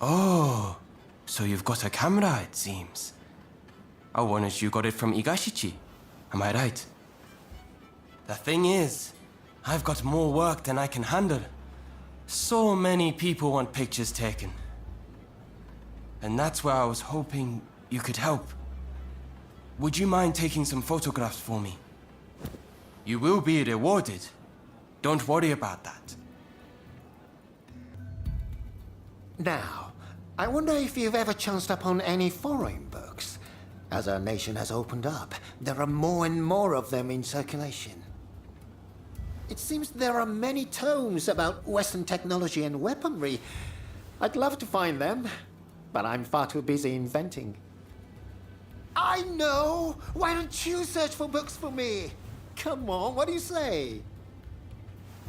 Oh, so you've got a camera, it seems. I wanted you got it from Igashichi. Am I right? The thing is, I've got more work than I can handle. So many people want pictures taken. And that's where I was hoping you could help. Would you mind taking some photographs for me? You will be rewarded. Don't worry about that. Now, I wonder if you've ever chanced upon any foreign books. As our nation has opened up, there are more and more of them in circulation. It seems there are many tomes about Western technology and weaponry. I'd love to find them, but I'm far too busy inventing. I know! Why don't you search for books for me? Come on, what do you say?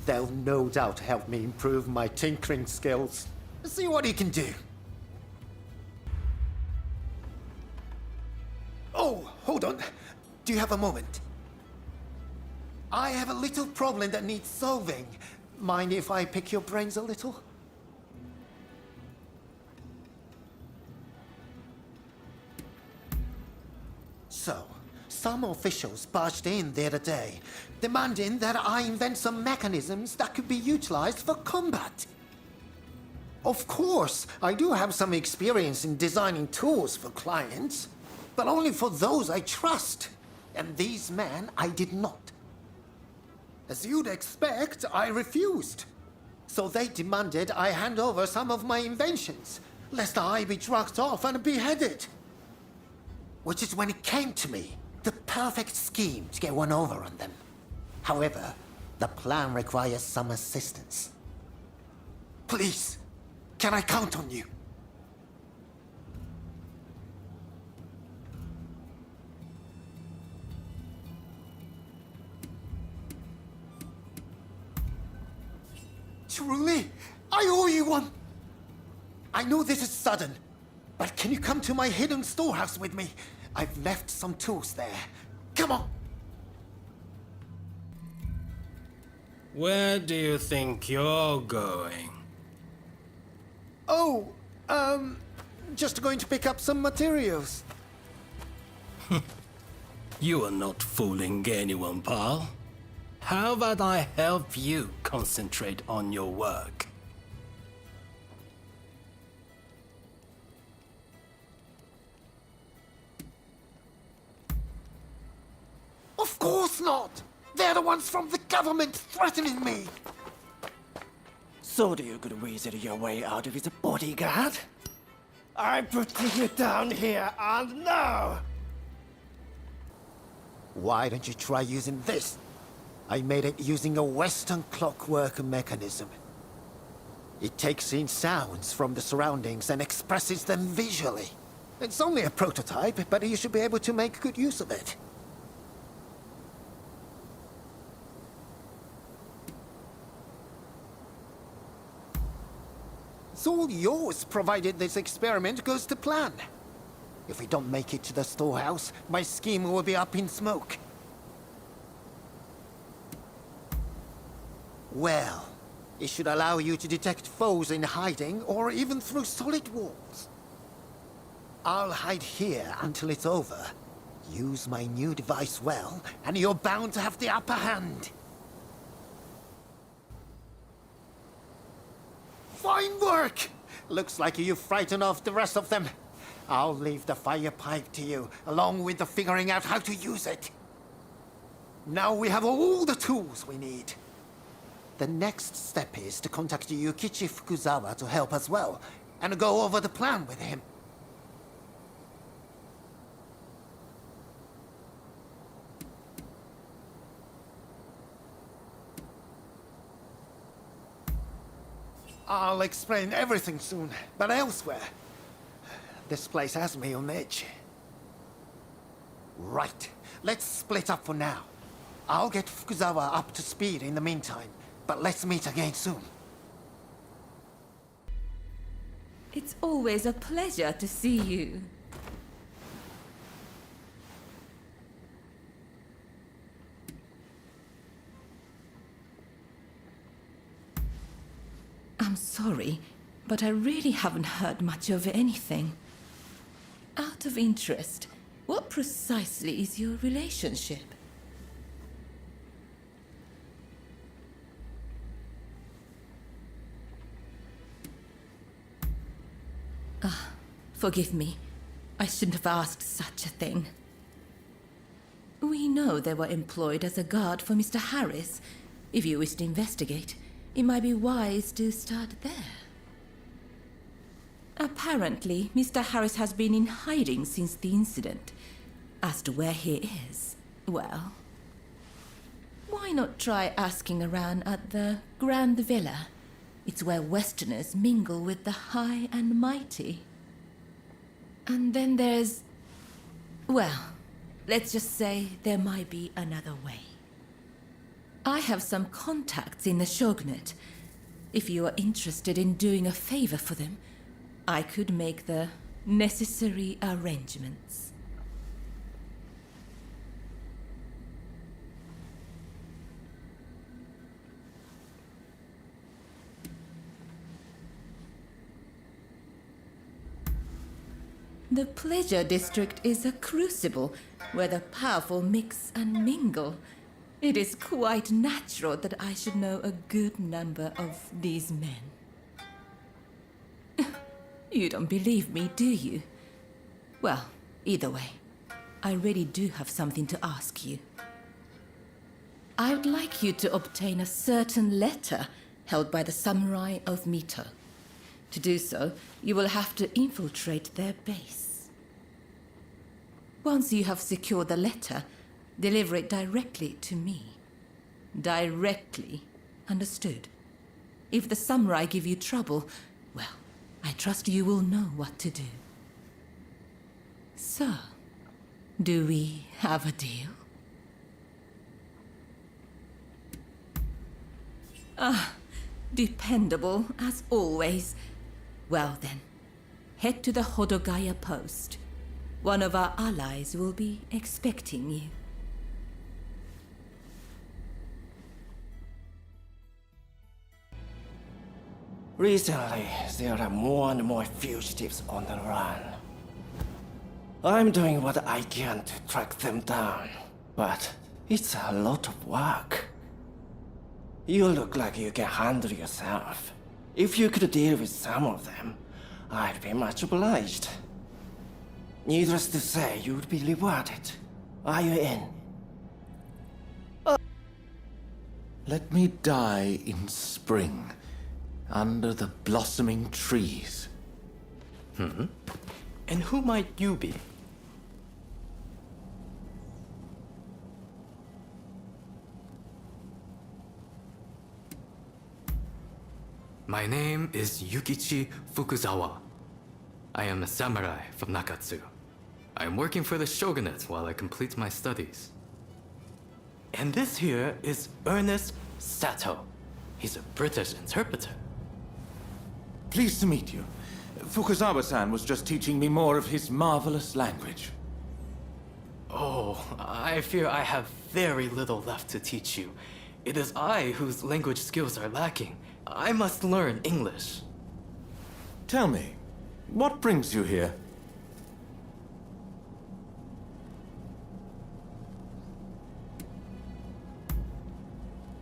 They'll no doubt help me improve my tinkering skills. See what you can do. Oh, hold on. Do you have a moment? I have a little problem that needs solving. Mind if I pick your brains a little? So, some officials barged in the other day, demanding that I invent some mechanisms that could be utilized for combat. Of course, I do have some experience in designing tools for clients, but only for those I trust. And these men, I did not. As you'd expect, I refused. So they demanded I hand over some of my inventions, lest I be drugged off and beheaded. Which is when it came to me, the perfect scheme to get one over on them. However, the plan requires some assistance. Please, can I count on you? Truly, I owe you one. I know this is sudden, but can you come to my hidden storehouse with me? I've left some tools there. Come on. Where do you think you're going? Oh, just going to pick up some materials. You are not fooling anyone, pal. How about I help you concentrate on your work? Of course not! They're the ones from the government threatening me! So do you could weasel your way out of his bodyguard? I'm putting you down here and now! Why don't you try using this? I made it using a Western clockwork mechanism. It takes in sounds from the surroundings and expresses them visually. It's only a prototype, but you should be able to make good use of it. It's all yours, provided this experiment goes to plan. If we don't make it to the storehouse, my scheme will be up in smoke. Well, it should allow you to detect foes in hiding or even through solid walls. I'll hide here until it's over. Use my new device well, and you're bound to have the upper hand. Fine work! Looks like you've frightened off the rest of them. I'll leave the fire pipe to you, along with the figuring out how to use it. Now we have all the tools we need. The next step is to contact Yukichi Fukuzawa to help as well, and go over the plan with him. I'll explain everything soon, but elsewhere. This place has me on edge. Right, let's split up for now. I'll get Fukuzawa up to speed in the meantime, but let's meet again soon. It's always a pleasure to see you. I'm sorry. but I really haven't heard much of anything. Out of interest, what precisely is your relationship? Forgive me. I shouldn't have asked such a thing. We know they were employed as a guard for Mr. Harris. If you wish to investigate, it might be wise to start there. Apparently, Mr. Harris has been in hiding since the incident. As to where he is, well, why not try asking around at the Grand Villa? It's where Westerners mingle with the high and mighty. And then there's... well, let's just say there might be another way. I have some contacts in the Shogunate. If you are interested in doing a favor for them, I could make the necessary arrangements. The Pleasure District is a crucible where the powerful mix and mingle. It is quite natural that I should know a good number of these men. You don't believe me, do you? Well, either way, I really do have something to ask you. I would like you to obtain a certain letter held by the samurai of Mito. To do so, you will have to infiltrate their base. Once you have secured the letter, deliver it directly to me. Directly, understood? If the samurai give you trouble, well, I trust you will know what to do. So, do we have a deal? Dependable as always. Well then, head to the Hodogaya post. One of our allies will be expecting you. Recently, there are more and more fugitives on the run. I'm doing what I can to track them down, but it's a lot of work. You look like you can handle yourself. If you could deal with some of them, I'd be much obliged. Needless to say, you would be rewarded. Are you in? Let me die in spring, under the blossoming trees. And who might you be? My name is Yukichi Fukuzawa. I am a samurai from Nakatsu. I am working for the Shogunate while I complete my studies. And this here is Ernest Sato. He's a British interpreter. Pleased to meet you. Fukuzawa-san was just teaching me more of his marvelous language. Oh, I fear I have very little left to teach you. It is I whose language skills are lacking. I must learn English. Tell me, what brings you here?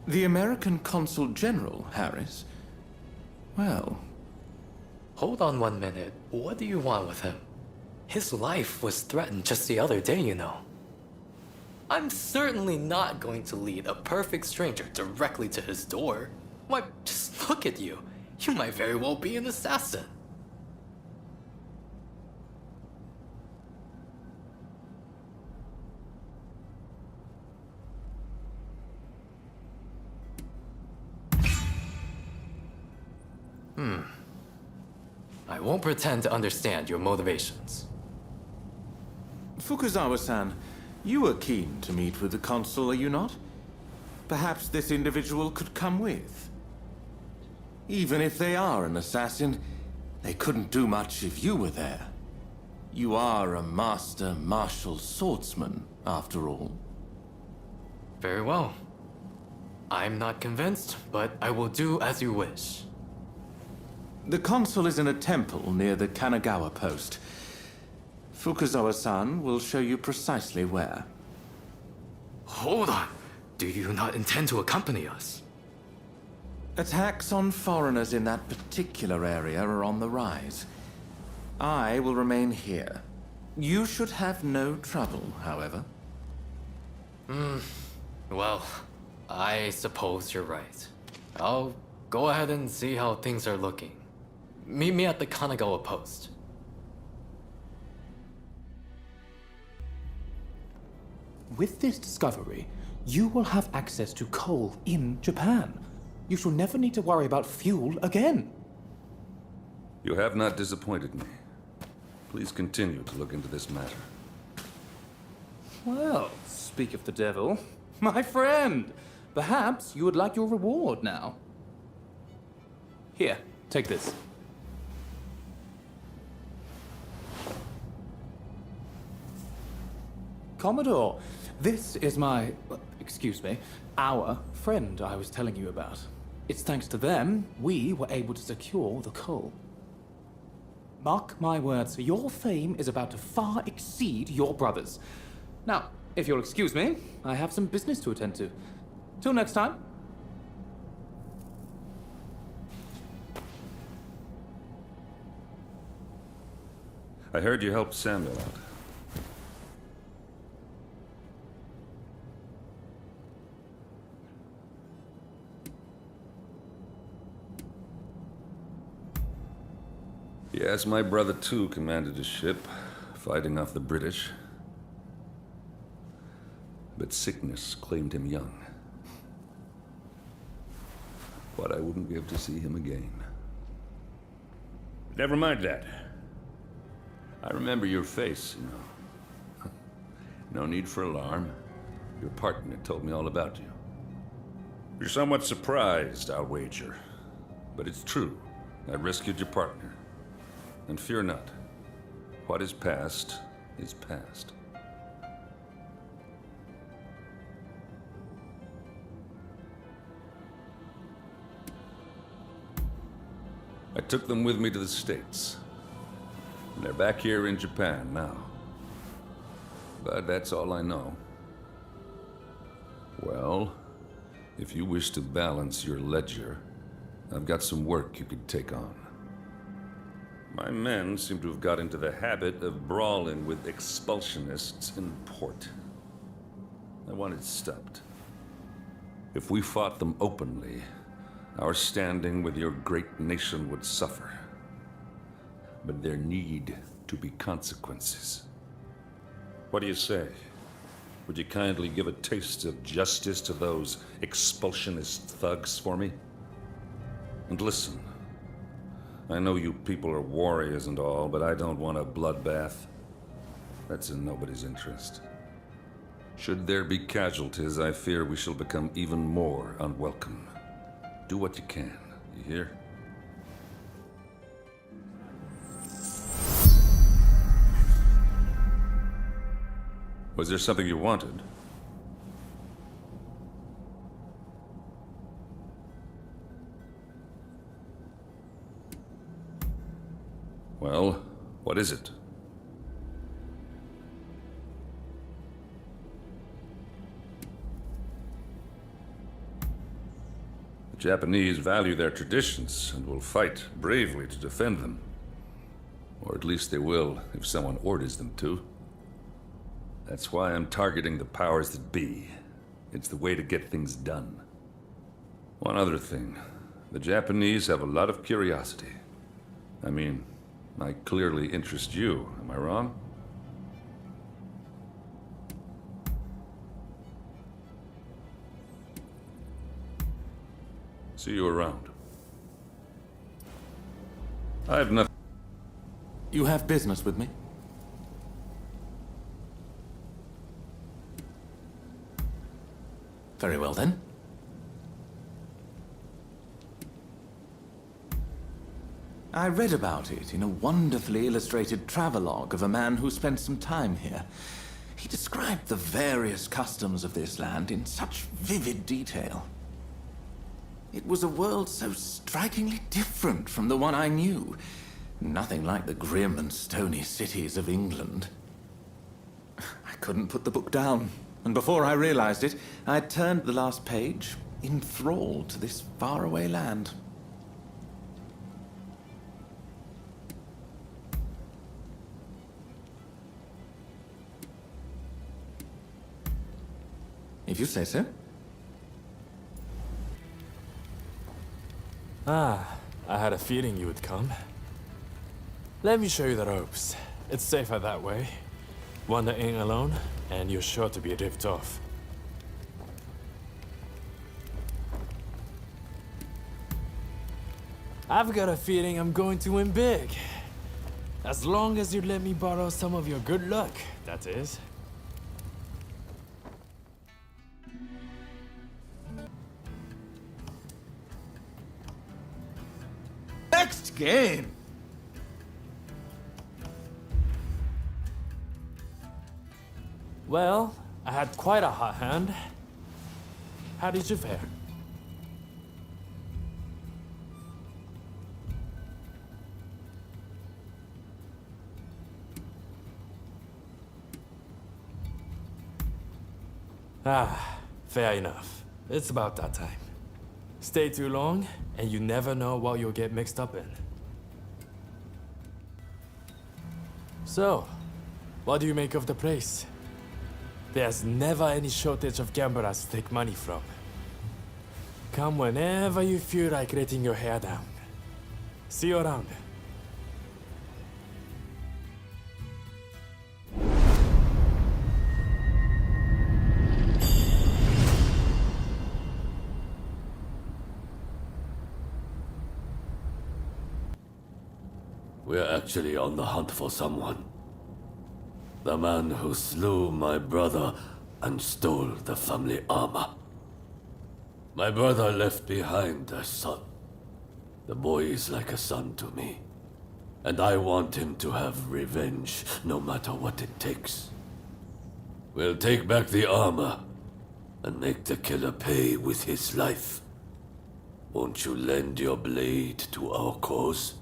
The American Consul General, Harris? Well... Hold on 1 minute. What do you want with him? His life was threatened just the other day, you know. I'm certainly not going to lead a perfect stranger directly to his door. Why, just look at you. You might very well be an assassin. I won't pretend to understand your motivations. Fukuzawa-san, you were keen to meet with the consul, are you not? Perhaps this individual could come with. Even if they are an assassin, they couldn't do much if you were there. You are a master martial swordsman, after all. Very well. I'm not convinced, but I will do as you wish. The consul is in a temple near the Kanagawa post. Fukazawa-san will show you precisely where. Hold on. Do you not intend to accompany us? Attacks on foreigners in that particular area are on the rise. I will remain here. You should have no trouble, however. Well, I suppose you're right. I'll go ahead and see how things are looking. Meet me at the Kanagawa post. With this discovery, you will have access to coal in Japan. You shall never need to worry about fuel again. You have not disappointed me. Please continue to look into this matter. Well, speak of the devil. My friend, perhaps you would like your reward now. Here, take this. Commodore, this is our friend I was telling you about. It's thanks to them we were able to secure the coal. Mark my words, your fame is about to far exceed your brother's. Now, if you'll excuse me, I have some business to attend to. Till next time. I heard you helped Samuel out. Yes, my brother too commanded a ship, fighting off the British. But sickness claimed him young. But I wouldn't be able to see him again. Never mind that. I remember your face, you know. No need for alarm. Your partner told me all about you. You're somewhat surprised, I'll wager. But it's true. I rescued your partner. And fear not. What is past is past. I took them with me to the States. And they're back here in Japan now. But that's all I know. Well, if you wish to balance your ledger, I've got some work you could take on. My men seem to have got into the habit of brawling with expulsionists in port. I want it stopped. If we fought them openly, our standing with your great nation would suffer. But there need to be consequences. What do you say? Would you kindly give a taste of justice to those expulsionist thugs for me? And listen, I know you people are warriors and all, but I don't want a bloodbath. That's in nobody's interest. Should there be casualties, I fear we shall become even more unwelcome. Do what you can, you hear? Was there something you wanted? Well, what is it? The Japanese value their traditions and will fight bravely to defend them. Or at least they will if someone orders them to. That's why I'm targeting the powers that be. It's the way to get things done. One other thing. The Japanese have a lot of curiosity. I mean, I clearly interest you, am I wrong? See you around. I have nothing. You have business with me? Very well then. I read about it in a wonderfully illustrated travelogue of a man who spent some time here. He described the various customs of this land in such vivid detail. It was a world so strikingly different from the one I knew. Nothing like the grim and stony cities of England. I couldn't put the book down, and before I realized it, I'd turned the last page, enthralled to this faraway land. If you say so. Ah, I had a feeling you would come. Let me show you the ropes. It's safer that way. Wander in alone, and you're sure to be ripped off. I've got a feeling I'm going to win big. As long as you let me borrow some of your good luck, that is. Next game! Well, I had quite a hot hand. How did you fare? Ah, fair enough. It's about that time. Stay too long, and you never know what you'll get mixed up in. So, what do you make of the place? There's never any shortage of gamblers to take money from. Come whenever you feel like letting your hair down. See you around. We're actually on the hunt for someone. The man who slew my brother and stole the family armor. My brother left behind a son. The boy is like a son to me. And I want him to have revenge, no matter what it takes. We'll take back the armor and make the killer pay with his life. Won't you lend your blade to our cause?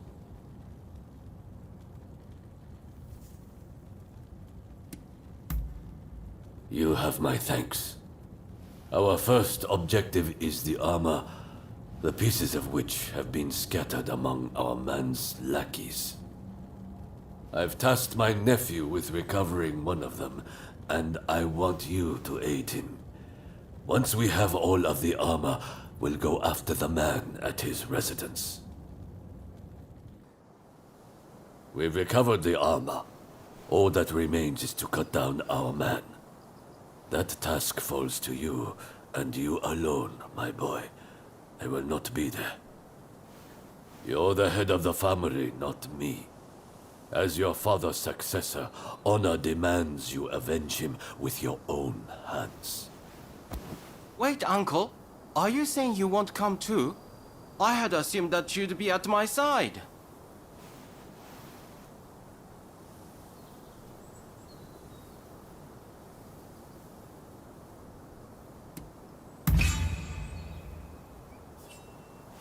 You have my thanks. Our first objective is the armor, the pieces of which have been scattered among our man's lackeys. I've tasked my nephew with recovering one of them, and I want you to aid him. Once we have all of the armor, we'll go after the man at his residence. We've recovered the armor. All that remains is to cut down our man. That task falls to you, and you alone, my boy. I will not be there. You're the head of the family, not me. As your father's successor, honor demands you avenge him with your own hands. Wait, Uncle. Are you saying you won't come too? I had assumed that you'd be at my side.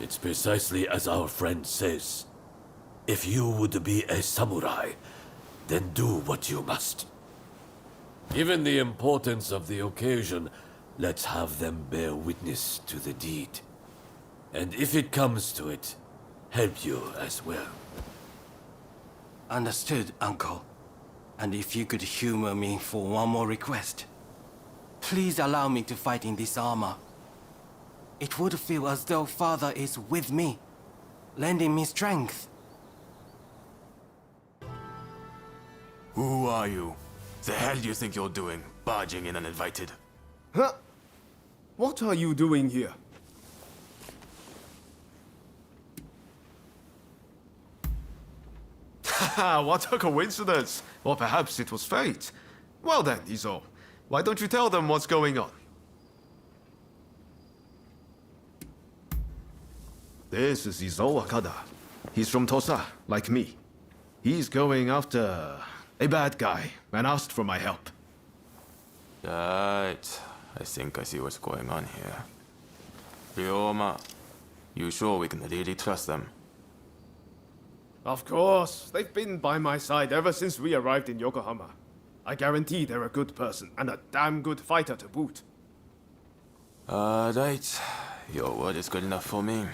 It's precisely as our friend says. If you would be a samurai, then do what you must. Given the importance of the occasion, let's have them bear witness to the deed. And if it comes to it, help you as well. Understood, Uncle. And if you could humor me for one more request. Please allow me to fight in this armor. It would feel as though Father is with me, lending me strength. Who are you? The hell do you think you're doing, barging in uninvited? Huh? What are you doing here? Haha, what a coincidence! Or perhaps it was fate. Well then, Izo, why don't you tell them what's going on? This is Izo Akada. He's from Tosa, like me. He's going after a bad guy and asked for my help. Right. I think I see what's going on here. Ryoma, You sure we can really trust them? Of course. They've been by my side ever since we arrived in Yokohama. I guarantee they're a good person and a damn good fighter to boot. Right. Your word is good enough for me.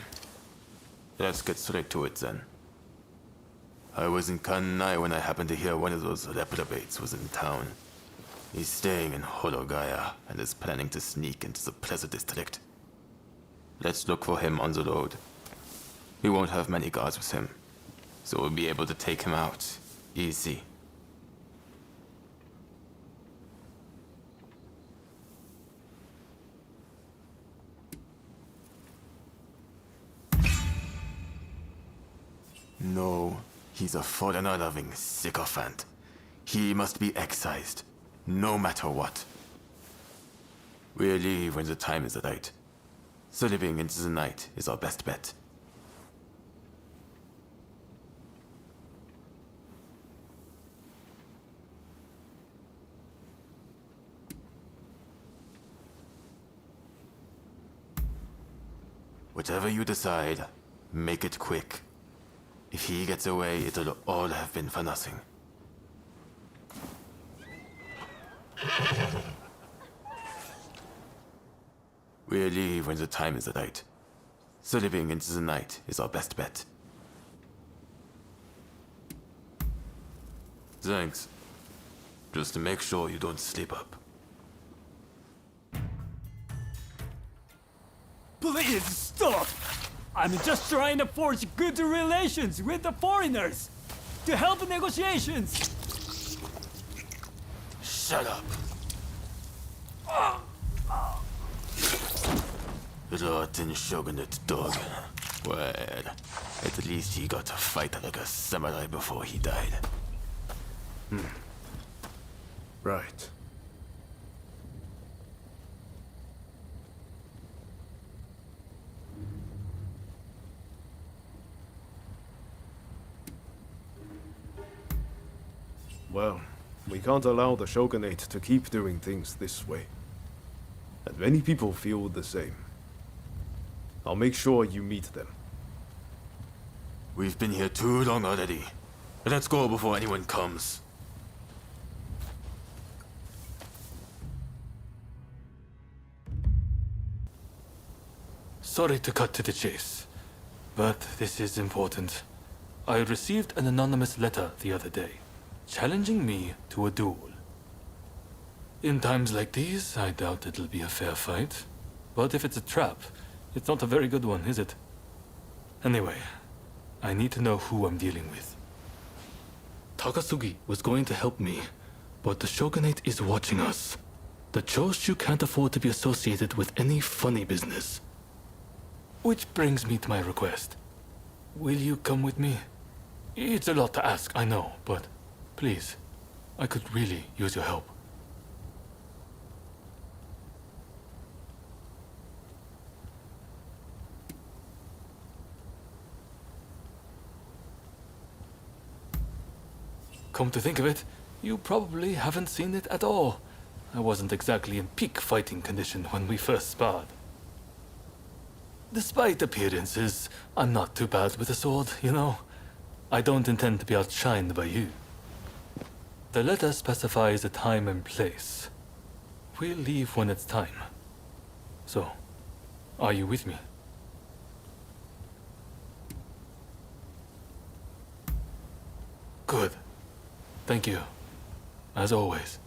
Let's get straight to it then. I was in Kanai when I happened to hear one of those reprobates was in town. He's staying in Horogaya and is planning to sneak into the Plaza District. Let's look for him on the road. We won't have many guards with him, so we'll be able to take him out easy. No, he's a foreigner-loving sycophant. He must be excised, no matter what. We'll leave when the time is right. Slipping into the night is our best bet. Whatever you decide, make it quick. If he gets away, it'll all have been for nothing. We'll leave when the time is right. Slipping into the night is our best bet. Thanks. Just to make sure you don't slip up. Please stop! I'm just trying to forge good relations with the foreigners to help negotiations. Shut up. Rotten shogunate dog. Well, at least he got to fight like a samurai before he died. Right. Well, we can't allow the shogunate to keep doing things this way. And many people feel the same. I'll make sure you meet them. We've been here too long already. Let's go before anyone comes. Sorry to cut to the chase, but this is important. I received an anonymous letter the other day, challenging me to a duel. In times like these, I doubt it'll be a fair fight. But if it's a trap, it's not a very good one, is it? Anyway, I need to know who I'm dealing with. Takasugi was going to help me, but the Shogunate is watching us. The Choshu can't afford to be associated with any funny business. Which brings me to my request. Will you come with me? It's a lot to ask, I know, but please, I could really use your help. Come to think of it, you probably haven't seen it at all. I wasn't exactly in peak fighting condition when we first sparred. Despite appearances, I'm not too bad with a sword, you know. I don't intend to be outshined by you. The letter specifies a time and place. We'll leave when it's time. So, are you with me? Good. Thank you. As always.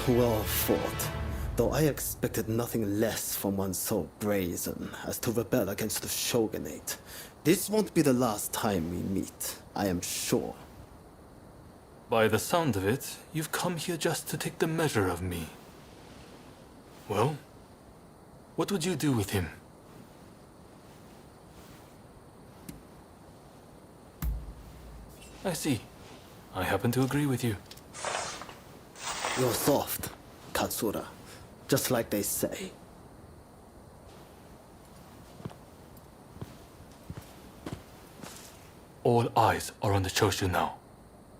Well fought. Though I expected nothing less from one so brazen as to rebel against the Shogunate. This won't be the last time we meet, I am sure. By the sound of it, you've come here just to take the measure of me. Well, what would you do with him? I see. I happen to agree with you. You're soft, Katsura. Just like they say. All eyes are on the Choshu now.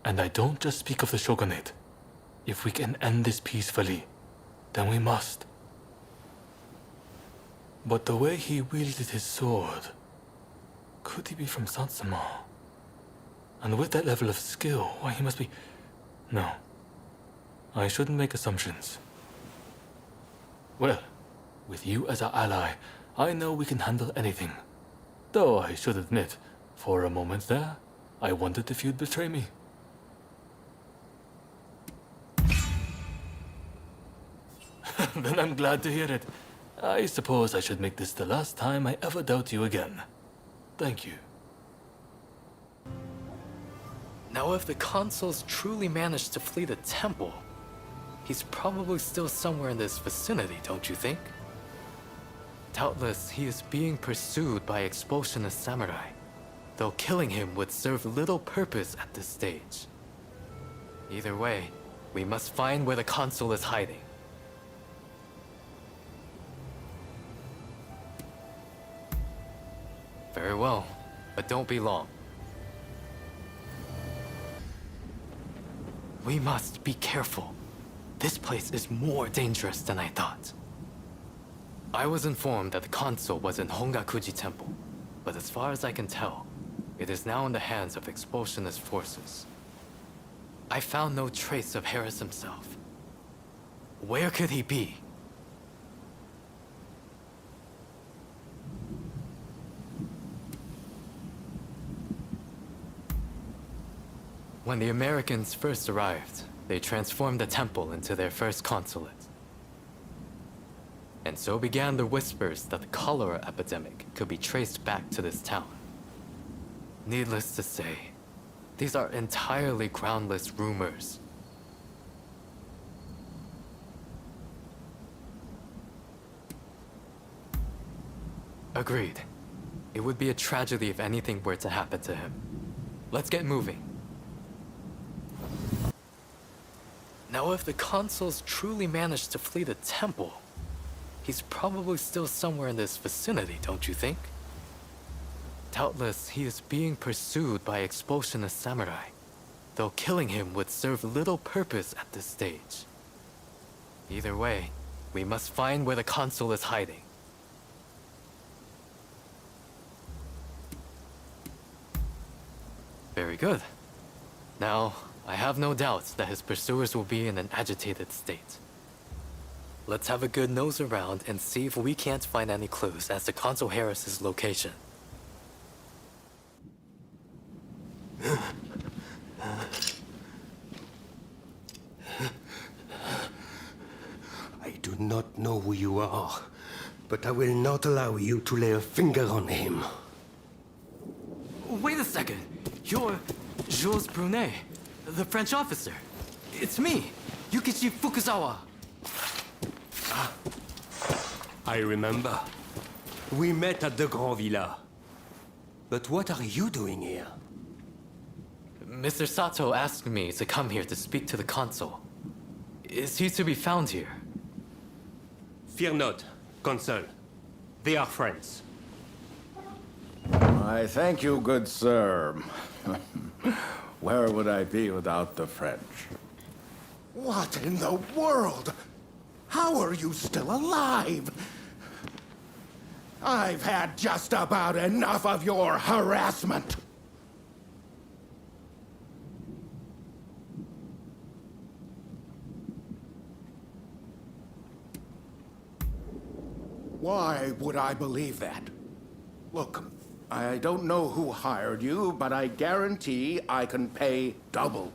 And I don't just speak of the shogunate. If we can end this peacefully, then we must. But the way he wielded his sword, could he be from Satsuma? And with that level of skill, why, he must be... No. I shouldn't make assumptions. Well, with you as our ally, I know we can handle anything. Though I should admit, for a moment there, I wondered if you'd betray me. Then I'm glad to hear it. I suppose I should make this the last time I ever doubt you again. Thank you. Now, if the consuls truly managed to flee the temple, he's probably still somewhere in this vicinity, don't you think? Doubtless, he is being pursued by expulsionist samurai, though killing him would serve little purpose at this stage. Either way, we must find where the consul is hiding. Very well, but don't be long. We must be careful. This place is more dangerous than I thought. I was informed that the consul was in Hongakuji Temple, but as far as I can tell, it is now in the hands of expulsionist forces. I found no trace of Harris himself. Where could he be? When the Americans first arrived, they transformed the temple into their first consulate. And so began the whispers that the cholera epidemic could be traced back to this town. Needless to say, these are entirely groundless rumors. Agreed. It would be a tragedy if anything were to happen to him. Let's get moving. Now, if the consuls truly managed to flee the temple, he's probably still somewhere in this vicinity, don't you think? Doubtless, he is being pursued by expulsionist samurai, though killing him would serve little purpose at this stage. Either way, we must find where the consul is hiding. Very good. Now, I have no doubts that his pursuers will be in an agitated state. Let's have a good nose around and see if we can't find any clues as to Consul Harris's location. I do not know who you are, but I will not allow you to lay a finger on him. Wait a second! You're Jules Brunet, the French officer. It's me, Yukichi Fukuzawa. I remember. We met at the Grand Villa. But what are you doing here? Mr. Sato asked me to come here to speak to the consul. Is he to be found here? Fear not, Consul. They are friends. I thank you, good sir. Where would I be without the French? What in the world? How are you still alive? I've had just about enough of your harassment. Why would I believe that? Look, I don't know who hired you, but I guarantee I can pay double.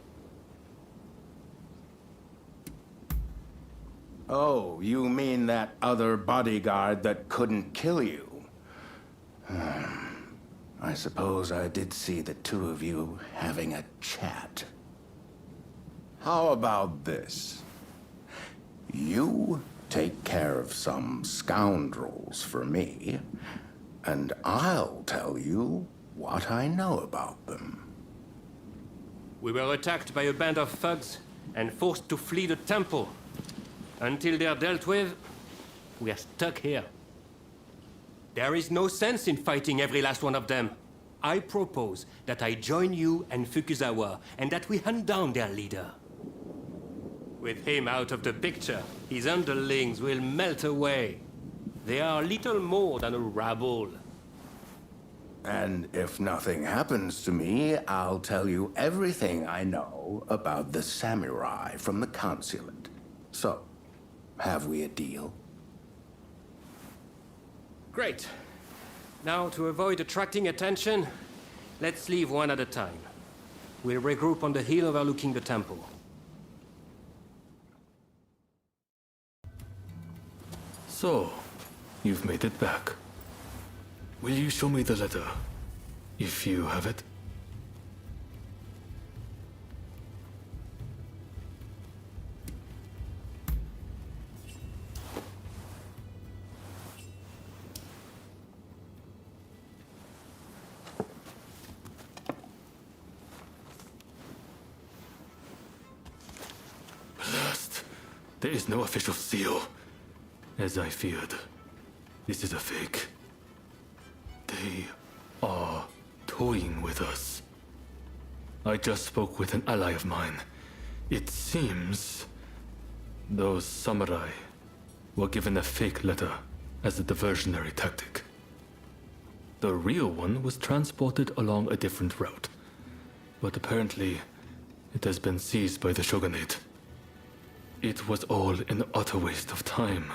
Oh, you mean that other bodyguard that couldn't kill you? I suppose I did see the two of you having a chat. How about this? You take care of some scoundrels for me, and I'll tell you what I know about them. We were attacked by a band of thugs and forced to flee the temple. Until they're dealt with, we are stuck here. There is no sense in fighting every last one of them. I propose that I join you and Fukuzawa, and that we hunt down their leader. With him out of the picture, his underlings will melt away. They are little more than a rabble. And if nothing happens to me, I'll tell you everything I know about the samurai from the consulate. So, have we a deal? Great. Now, to avoid attracting attention, let's leave one at a time. We'll regroup on the hill overlooking the temple. So, you've made it back. Will you show me the letter, if you have it? Blast! There is no official seal. As I feared, this is a fake. They are toying with us. I just spoke with an ally of mine. It seems those samurai were given a fake letter as a diversionary tactic. The real one was transported along a different route, but apparently it has been seized by the shogunate. It was all an utter waste of time,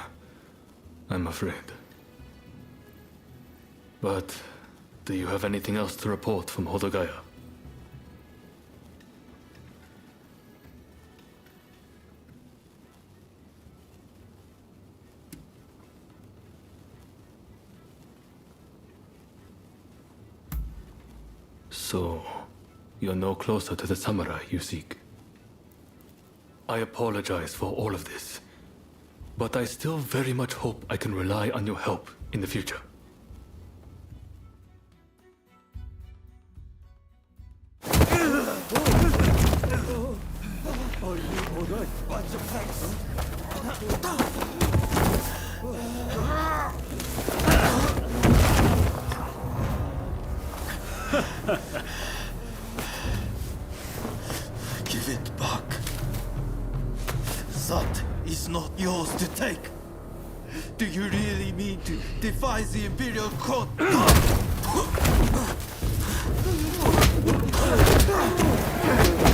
I'm afraid. But do you have anything else to report from Hodogaya? So, you're no closer to the samurai you seek. I apologize for all of this, but I still very much hope I can rely on your help in the future. Are you alright? Bunch of Give it back. That is not yours to take. Do you really mean to defy the Imperial Court?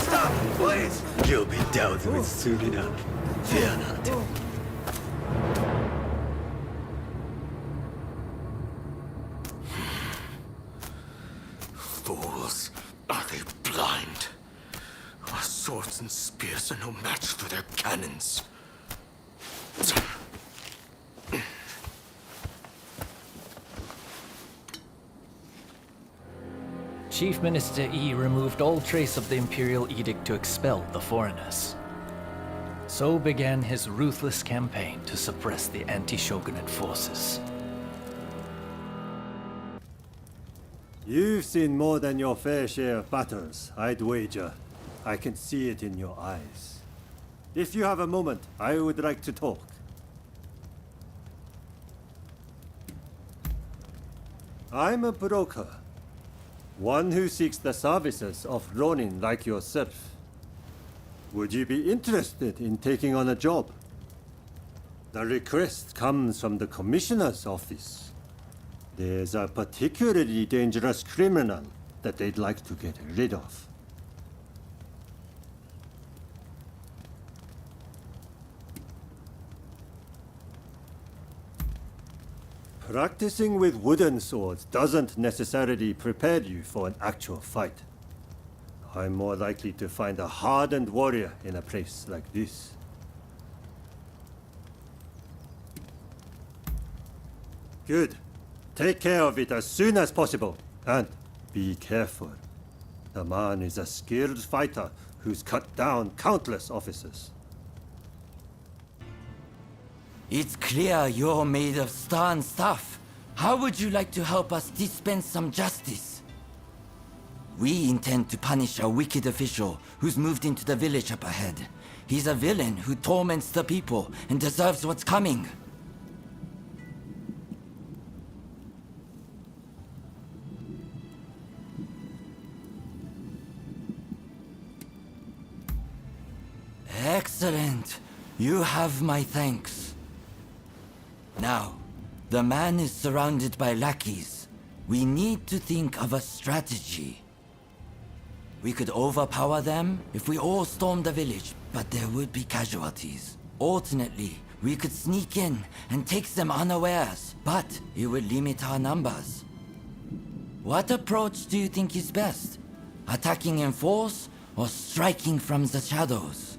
Stop, please! You'll be dealt with soon enough. Fear not. Fools. Are they blind? Our swords and spears are no match for their cannons. Chief Minister Yi removed all trace of the Imperial Edict to expel the foreigners. So began his ruthless campaign to suppress the anti-shogunate forces. You've seen more than your fair share of battles, I'd wager. I can see it in your eyes. If you have a moment, I would like to talk. I'm a broker. One who seeks the services of Ronin like yourself. Would you be interested in taking on a job? The request comes from the Commissioner's office. There's a particularly dangerous criminal that they'd like to get rid of. Practicing with wooden swords doesn't necessarily prepare you for an actual fight. I'm more likely to find a hardened warrior in a place like this. Good. Take care of it as soon as possible. And be careful. The man is a skilled fighter who's cut down countless officers. It's clear you're made of stern stuff. How would you like to help us dispense some justice? We intend to punish a wicked official who's moved into the village up ahead. He's a villain who torments the people and deserves what's coming. You have my thanks. Now, the man is surrounded by lackeys. We need to think of a strategy. We could overpower them if we all stormed the village, but there would be casualties. Alternately, we could sneak in and take them unawares, but it would limit our numbers. What approach do you think is best? Attacking in force or striking from the shadows?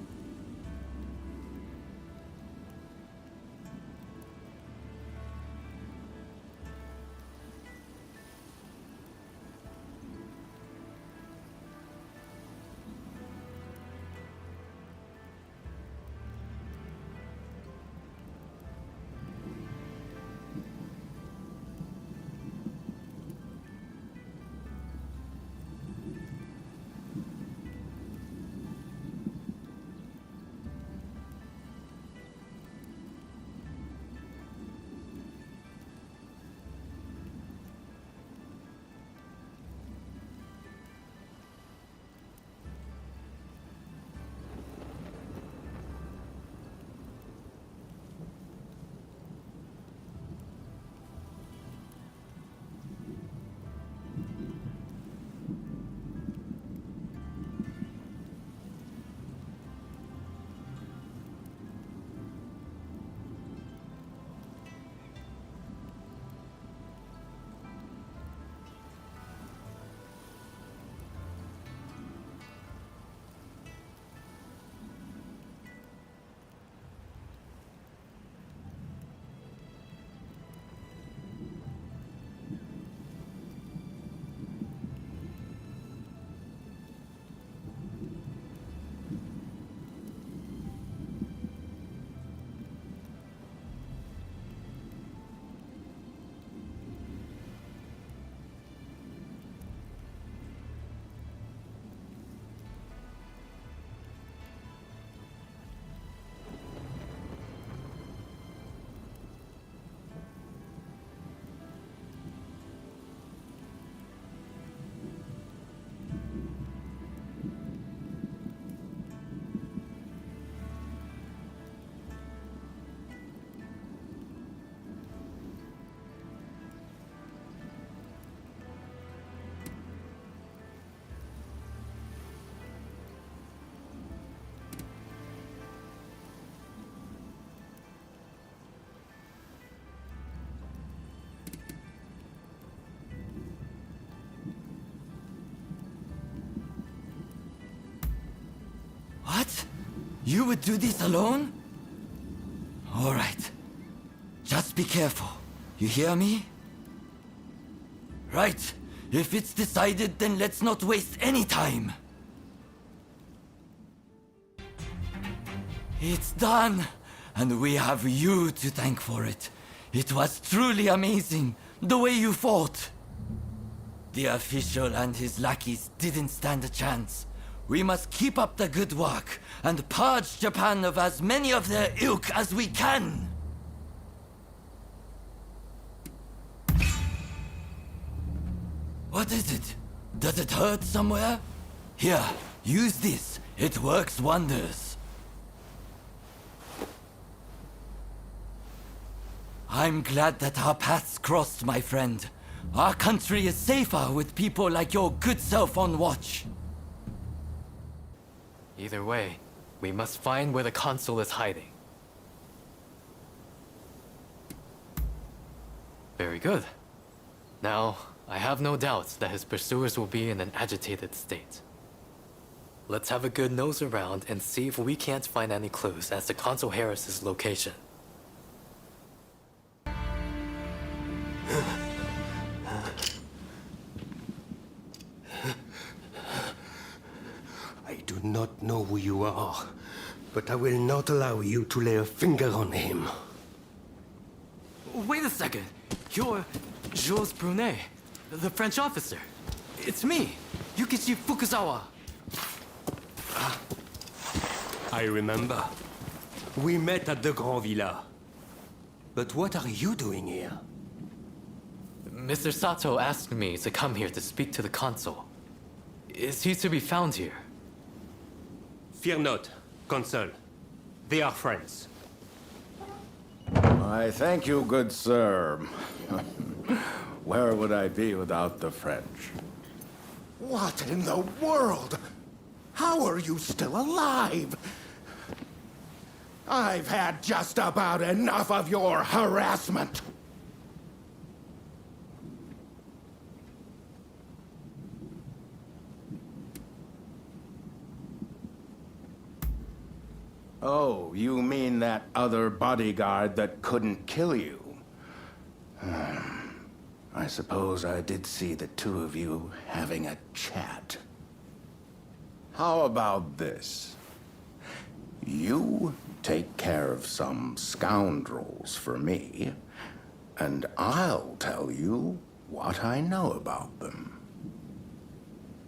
What? You would do this alone? All right. Just be careful. You hear me? Right. If it's decided, then let's not waste any time. It's done. And we have you to thank for it. It was truly amazing, the way you fought. The official and his lackeys didn't stand a chance. We must keep up the good work and purge Japan of as many of their ilk as we can. What is it? Does it hurt somewhere? Here, use this. It works wonders. I'm glad that our paths crossed, my friend. Our country is safer with people like your good self on watch. Either way, we must find where the consul is hiding. Very good. Now, I have no doubts that his pursuers will be in an agitated state. Let's have a good nose around and see if we can't find any clues as to Consul Harris's location. I do not know who you are, but I will not allow you to lay a finger on him. Wait a second. You're Jules Brunet, the French officer. It's me, Yukichi Fukuzawa. I remember. We met at the Grand Villa. But what are you doing here? Mr. Sato asked me to come here to speak to the consul. Is he to be found here? Fear not, Consul. They are friends. I thank you, good sir. Where would I be without the French? What in the world? How are you still alive? I've had just about enough of your harassment. Oh, you mean that other bodyguard that couldn't kill you? I suppose I did see the two of you having a chat. How about this? You take care of some scoundrels for me, and I'll tell you what I know about them.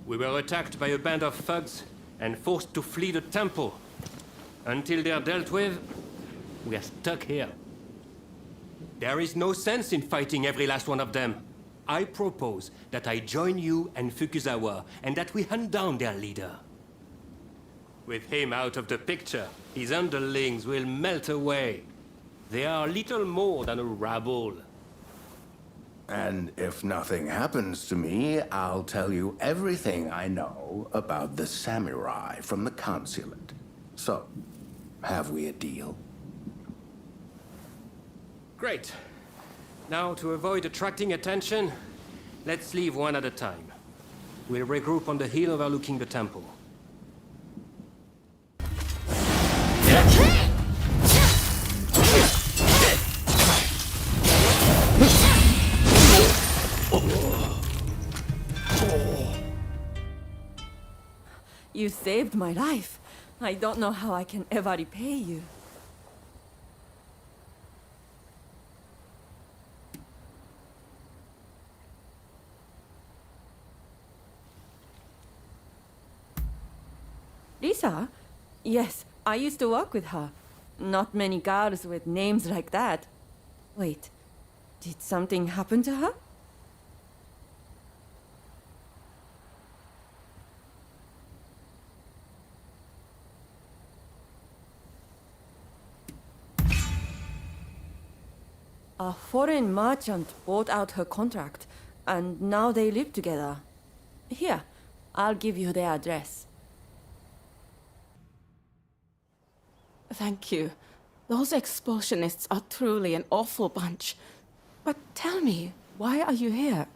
We were attacked by a band of thugs and forced to flee the temple. Until they're dealt with, we are stuck here. There is no sense in fighting every last one of them. I propose that I join you and Fukuzawa, and that we hunt down their leader. With him out of the picture, his underlings will melt away. They are little more than a rabble. And if nothing happens to me, I'll tell you everything I know about the samurai from the consulate. So, have we a deal? Great. Now, to avoid attracting attention, let's leave one at a time. We'll regroup on the hill overlooking the temple. You saved my life. I don't know how I can ever repay you. Lisa? Yes, I used to work with her. Not many girls with names like that. Wait, did something happen to her? A foreign merchant bought out her contract, and now they live together. Here, I'll give you their address. Thank you. Those expulsionists are truly an awful bunch. But tell me, why are you here?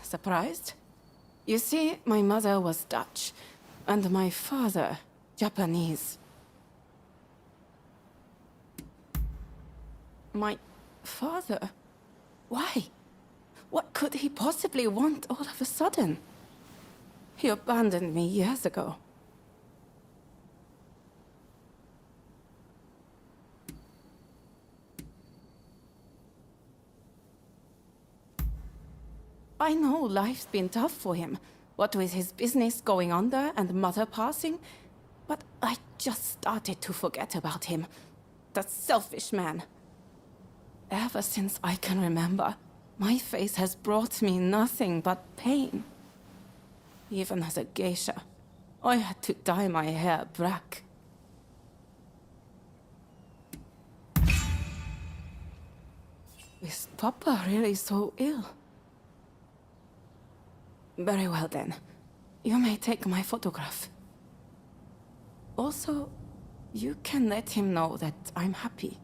Surprised? You see, my mother was Dutch, and my father, Japanese. My father? Why? What could he possibly want all of a sudden? He abandoned me years ago. I know life's been tough for him, what with his business going under and mother passing, but I just started to forget about him. That selfish man. Ever since I can remember, my face has brought me nothing but pain. Even as a geisha, I had to dye my hair black. Is Papa really so ill? Very well then. You may take my photograph. Also, you can let him know that I'm happy.